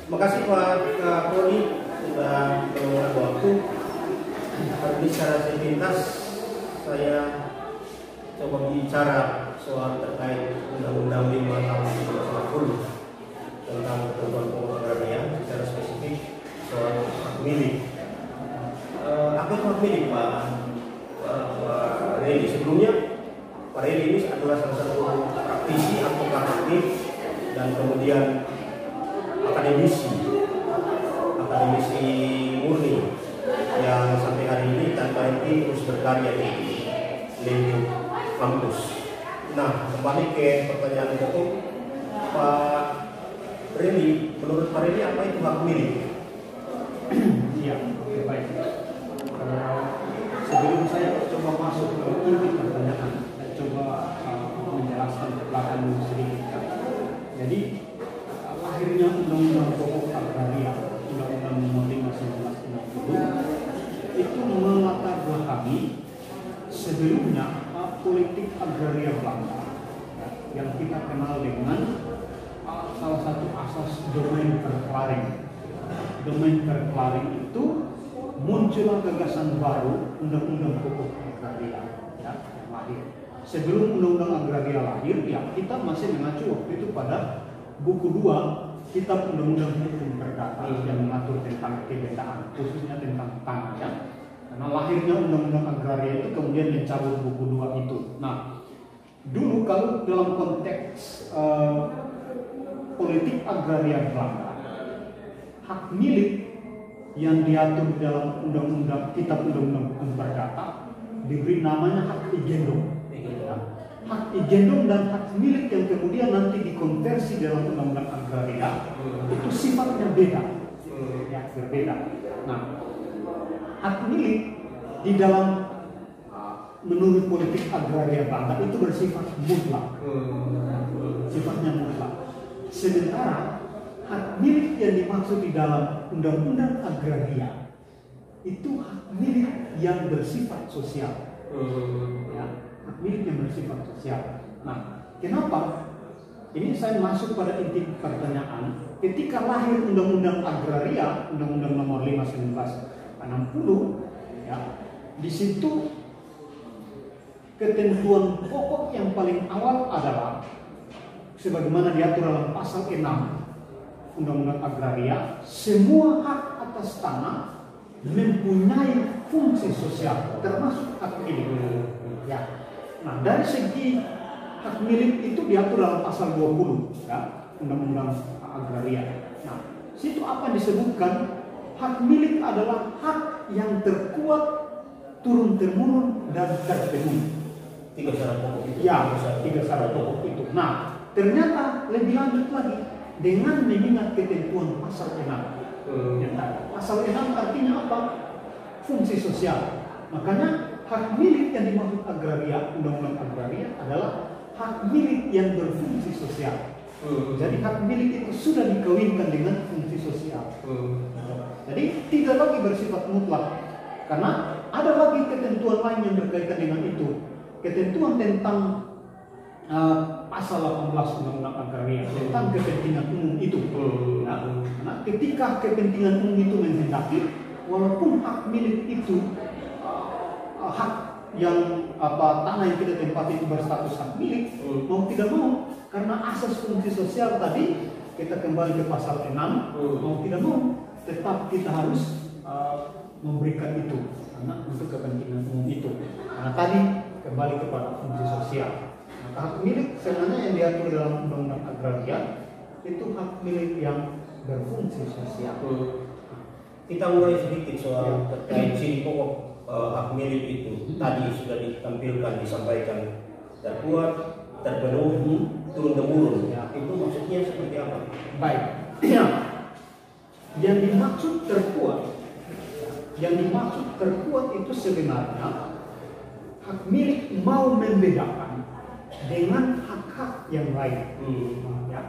Terima kasih Pak Koni sudah meluangkan waktu. Hari ini secara sepintas saya coba bicara soal terkait Undang-Undang 5 tahun 1950 tentang ketentuan pokok agraria, secara spesifik soal hak milik. Apa itu hak milik Pak Reni? Sebelumnya Pak Reni ini adalah salah satu praktisi advokat aktif dan kemudian akademisi murni yang sampai hari ini tanpa henti terus berkarya di lingkup kampus. Nah, kembali ke pertanyaan itu, Pak Reni, menurut Pak Reni apa itu hak milik? Iya, baik. Sebelum saya coba masuk ke inti pertanyaan, saya coba menjelaskan ke belakang dulu sedikit. Jadi lahirnya Undang-Undang Pokok Agraria, Undang-Undang Nomor 5 1960 itu melatar belakangi sebelumnya politik agraria Belanda yang kita kenal dengan salah satu asas domain verklaring. Domain verklaring itu muncullah gagasan baru Undang-Undang Pokok Agraria ya, lahir. Sebelum Undang-Undang Agraria lahir, ya kita masih mengacu waktu itu pada buku 2 Kitab Undang-Undang Hukum Perdata yang mengatur tentang kebetaan, khususnya tentang tanah ya. Karena lahirnya Undang-Undang Agraria itu kemudian mencabut buku 2 itu. Nah, dulu kalau dalam konteks politik agraria Belanda, hak milik yang diatur dalam Undang-Undang Kitab Undang-Undang Hukum Perdata diberi namanya hak igendong. Hak igendong dan hak milik yang kemudian nanti dikonversi dalam Undang-Undang Agraria itu sifatnya beda, ya berbeda. Nah, hak milik di dalam menurut politik agraria Belanda itu bersifat mutlak, sifatnya mutlak. Sementara hak milik yang dimaksud di dalam Undang-Undang Agraria itu hak milik yang bersifat sosial, ya, hak milik yang bersifat sosial. Nah, kenapa? Ini saya masuk pada inti pertanyaan. Ketika lahir Undang-Undang Agraria, Undang-Undang Nomor 5 1960, ya, di situ ketentuan pokok yang paling awal adalah sebagaimana diatur dalam pasal 6 Undang-Undang Agraria, semua hak atas tanah mempunyai fungsi sosial, termasuk hak milik. Ya. Nah, dari segi hak milik itu diatur dalam pasal 20 ya, Undang-Undang Agraria. Nah, situ apa disebutkan? Hak milik adalah hak yang terkuat, turun-temurun dan terpenuhi. 3 syarat pokok itu. Ya, 3 syarat pokok itu. Nah, ternyata lebih lanjut lagi dengan mengingat ketentuan pasal 6. Pasal 6 artinya apa? Fungsi sosial. Makanya hak milik yang dimaksud agraria, Undang-Undang Agraria adalah hak milik yang berfungsi sosial. Jadi hak milik itu sudah dikawinkan dengan fungsi sosial. Jadi tidak lagi bersifat mutlak, karena ada lagi ketentuan lain yang berkaitan dengan itu. Ketentuan tentang pasal 18 Undang-Undang Agraria tentang kepentingan umum itu. Ya, karena ketika kepentingan umum itu menghendaki, walaupun hak milik itu hak yang tanah yang kita tempati itu berstatus hak milik, mau tidak mau, karena asas fungsi sosial tadi kita kembali ke pasal 6, mau tidak mau tetap kita harus memberikan itu karena untuk kepentingan umum itu. Karena tadi kembali kepada fungsi sosial. Maka hak milik sebenarnya yang diatur dalam Undang-Undang Agraria itu hak milik yang berfungsi sosial. Kita mulai sedikit soal terkait sini pokok hak milik itu. Tadi sudah ditampilkan, disampaikan terkuat, terpenuhi, turun-temurun. Ya, itu maksudnya seperti apa? Baik. Yang dimaksud terkuat itu sebenarnya hak milik mau membedakan dengan hak-hak yang lain. Ya.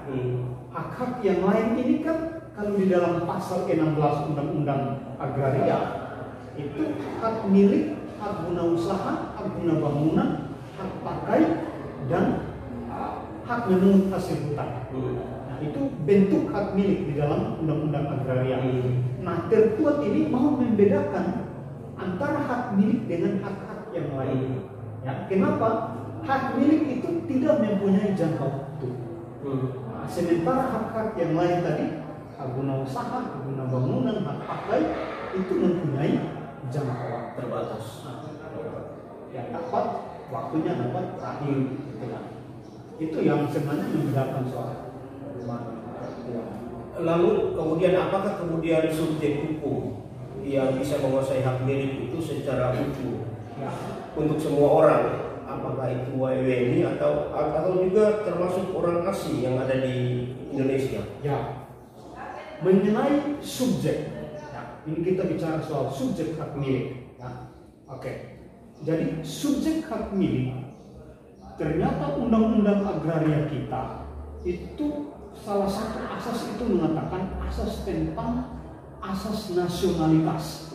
Hak-hak yang lain ini kan kalau di dalam pasal 16 Undang-Undang Agraria itu hak milik, hak guna usaha, hak guna bangunan, hak pakai, dan hak hak memungut hasil hutan. Nah, itu bentuk hak milik di dalam undang-undang agraria. Nah, terkuat ini mau membedakan antara hak milik dengan hak-hak yang lain. Ya, kenapa? Hak milik itu tidak mempunyai jangka waktu. Nah, sementara hak-hak yang lain tadi, hak guna usaha, hak guna bangunan, hak pakai itu mempunyai jangka waktu Terbatas. yang dapat waktunya dapat terakhir. Itu yang sebenarnya membedakan soal rumah. Lalu kemudian apakah kemudian subjek hukum yang bisa menguasai hak milik itu secara utuh untuk semua orang, apakah itu WNI atau juga termasuk orang asing yang ada di Indonesia? Ya, mengenai subjek, ya, ini kita bicara soal subjek hak milik. Ya. Oke, jadi subjek hak milik ternyata undang-undang agraria kita itu salah satu asas itu mengatakan asas tentang asas nasionalitas.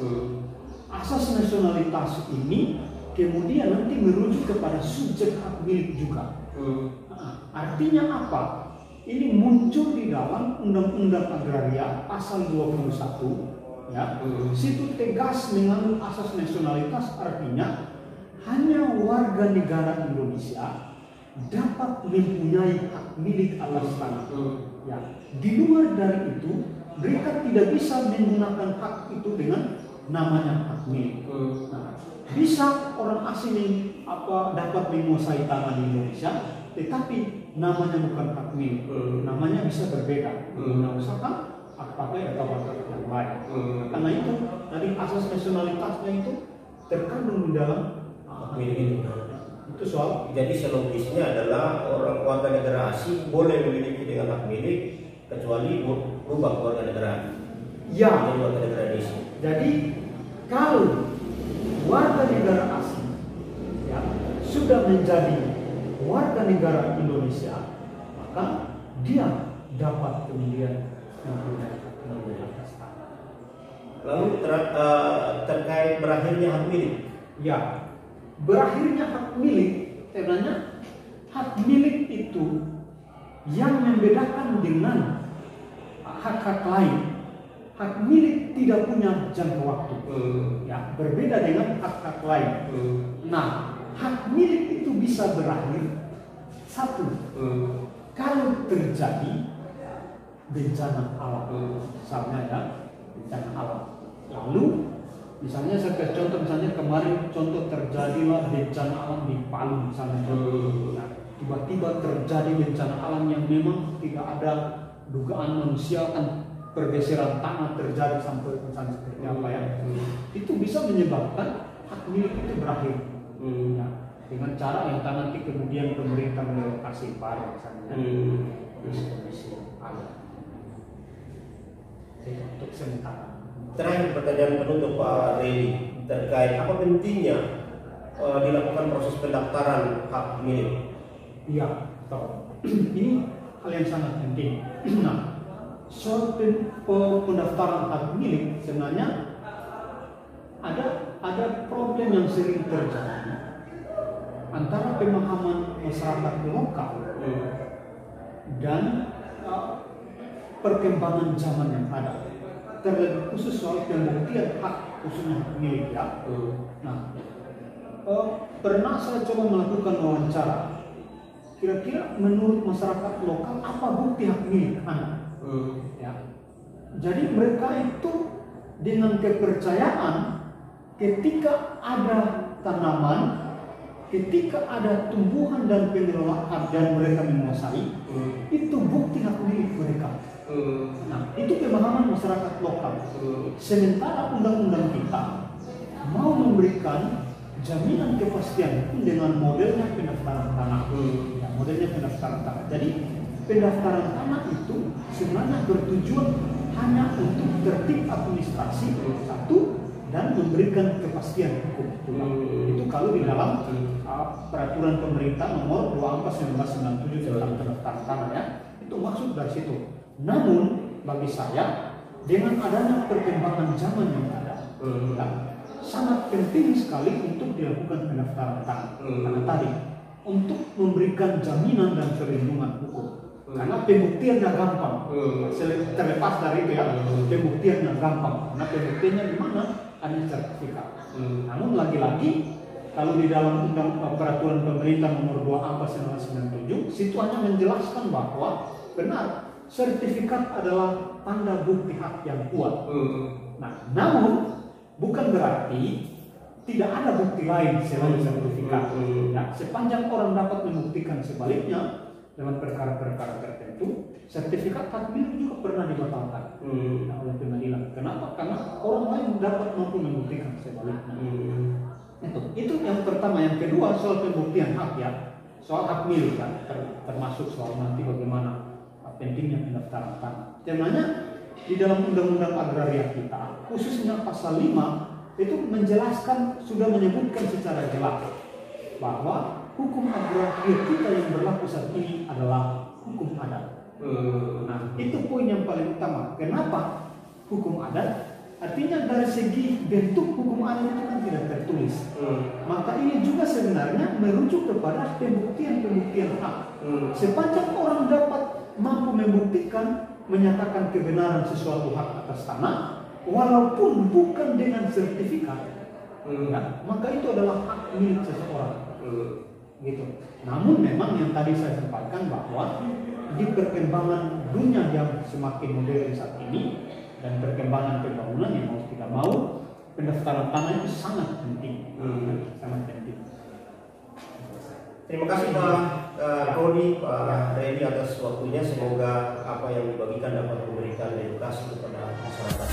Asas nasionalitas ini kemudian nanti merujuk kepada subjek hak milik juga. Artinya apa? Ini muncul di dalam Undang-Undang Agraria pasal 21, ya. Situ tegas menganut asas nasionalitas, artinya hanya warga negara Indonesia dapat mempunyai hak milik atas tanah. Ya, di luar dari itu mereka tidak bisa menggunakan hak itu dengan namanya hak milik. Nah, bisa orang asing yang dapat menguasai tanah di Indonesia, tetapi namanya bukan hak milik. Namanya bisa berbeda. Guna usaha, hak pakai atau hak yang lain. Karena itu dari asas nasionalitasnya itu terkandung di dalam hak milik itu. Itu soal. Jadi selogisnya adalah orang warga negara asing boleh memiliki dengan hak milik kecuali berubah warga negara. Ya. Menjadi warga negara Indonesia. Jadi kalau warga negara asing ya sudah menjadi warga negara Indonesia, maka dia dapat kemudian mempunyai hak milik atas tanah. Lalu terkait berakhirnya hak milik. Ya, berakhirnya hak milik, sebenarnya hak milik itu yang membedakan dengan hak-hak lain. Hak milik tidak punya jangka waktu, ya, berbeda dengan hak-hak lain. Nah, hak milik itu bisa berakhir satu, kalau terjadi bencana alam, misalnya ya, bencana alam. Lalu misalnya saya kasih contoh, misalnya kemarin contoh terjadilah bencana alam di Palu misalnya. Nah, tiba-tiba terjadi bencana alam yang memang tidak ada dugaan manusia, kan pergeseran tanah terjadi sampai misalnya seperti apa ya. Itu bisa menyebabkan hak milik itu berakhir. Ya, dengan cara yang nanti kemudian pemerintah merelokasi barang misalnya. Kondisi alam. Untuk sementara. Terakhir pertanyaan penutup Pak Reni, terkait apa pentingnya dilakukan proses pendaftaran hak milik? Iya, ini hal yang sangat penting. Nah, soal pendaftaran hak milik sebenarnya ada problem yang sering terjadi antara pemahaman masyarakat lokal dan perkembangan zaman yang ada, terlebih khusus soal pembuktian hak khususnya hak milik ya. Nah, pernah saya coba melakukan wawancara. Kira-kira menurut masyarakat lokal apa bukti hak milik anak? Ya. Jadi mereka itu dengan kepercayaan ketika ada tanaman, ketika ada tumbuhan dan pengelolaan dan mereka menguasai, itu bukti hak milik mereka. Nah, itu pemahaman masyarakat lokal. Sementara undang-undang kita mau memberikan jaminan kepastian hukum dengan modelnya pendaftaran tanah. Ya, modelnya pendaftaran tanah. Jadi pendaftaran tanah itu sebenarnya bertujuan hanya untuk tertib administrasi satu dan memberikan kepastian hukum. Itu kalau di dalam peraturan pemerintah nomor 24/1997 tentang pendaftaran tanah ya, itu maksud dari situ. Namun bagi saya dengan adanya perkembangan zaman yang ada, ya, sangat penting sekali untuk dilakukan pendaftaran tanah. Karena tadi untuk memberikan jaminan dan perlindungan hukum. Karena pembuktiannya gampang. Terlepas dari itu ya, pembuktiannya gampang. Karena pembuktiannya di mana? Ada sertifikat. Namun lagi-lagi kalau di dalam peraturan pemerintah nomor 2 angka 1997, situ hanya menjelaskan bahwa benar sertifikat adalah tanda bukti hak yang kuat. Nah, namun bukan berarti tidak ada bukti lain selain sertifikat. Nah, sepanjang orang dapat membuktikan sebaliknya dalam perkara-perkara tertentu, sertifikat hak milik juga pernah dibatalkan oleh pengadilan. Kenapa? Karena orang lain dapat mampu membuktikan sebaliknya. Itu yang pertama. Yang kedua, soal pembuktian hak ya, soal hak milik kan, termasuk soal nanti bagaimana pentingnya pendaftaran tanah. Temanya di dalam Undang-Undang Agraria kita, khususnya pasal 5 itu menjelaskan, sudah menyebutkan secara jelas bahwa hukum agraria kita yang berlaku saat ini adalah hukum adat. Nah, itu poin yang paling utama. Kenapa hukum adat? Artinya dari segi bentuk hukum adat itu kan tidak tertulis. Maka ini juga sebenarnya merujuk kepada pembuktian hak. Sepanjang orang dapat mampu membuktikan, menyatakan kebenaran sesuatu hak atas tanah, walaupun bukan dengan sertifikat, maka itu adalah hak milik seseorang. Gitu. Namun memang yang tadi saya sampaikan bahwa di perkembangan dunia yang semakin modern saat ini dan perkembangan pembangunan yang mau tidak mau, pendaftaran tanah itu sangat penting. Sangat penting. Terima kasih Pak Roni, Pak Reni atas waktunya. Semoga apa yang dibagikan dapat memberikan edukasi kepada masyarakat.